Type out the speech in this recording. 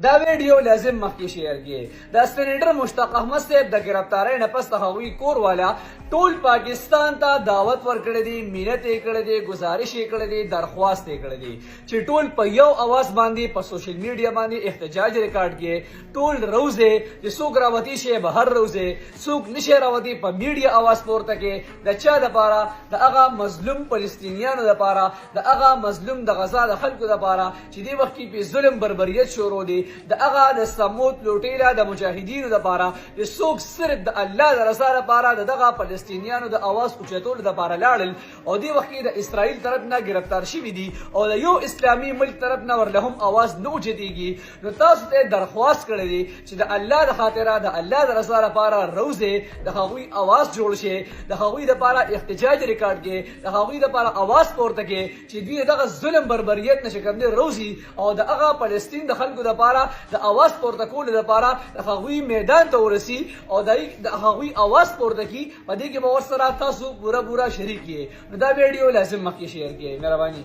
دا ویډیو لازم مخکې شیر کړئ. د سپینیډر مشتاق احمد صاحب د گرفتارۍ نه پس د هغوی کور والا ټول پاکستان ته دعوت ورکړی دی، مینت یې کړی دی، گزارش یې کړی دی، درخواست یې کړی دی چې ټول په یو اواز باندې په سوشل میډیا باندې احتجاج ریکارډ کړي. ټول روزه چې څوک راوتی شي بهر روزه، څوک نشي راوتی په میډیا اواز پورته کړي. د چا دپاره؟ د هغه مظلوم فلسطینیانو دپاره، د هغه مظلوم د غزا د خلکو دپاره چې دې وخت کې په ظلم بربریت شروع دی، د هغه د سموت لوټیلا د مجاهدینو دپاره چې څوک صرف د الله د رضا لپاره د دغه فلسطینیانو د اواز اوچتولو دپاره لاړل او دې وخت کې د اسرائیل طرف نه گرفتار شوي دي او د یو اسلامي ملک طرف نه ورله هم اواز نه اوچتېږي. نو تاسو ته درخواست کړی دی چې د الله د خاطره د الله د رضا لپاره روزې د هغوی اواز جوړ شي، د هغوی دپاره احتجاج ریکارډ کړي، د هغوی دپاره اواز پورته کړي چې دوی دغه ظلم بربریت نشه کوم روزي او د هغه فلسطین د خلکو دپاره د اواز پورته کولو لپاره د هغوی میدان ته ورسي او د هغوی اواز پورته کړي. په دې کې به ورسره تاسو پوره شریک یې. نو دا ویډیو لازم مخکې شیر کړئ. مهرباني.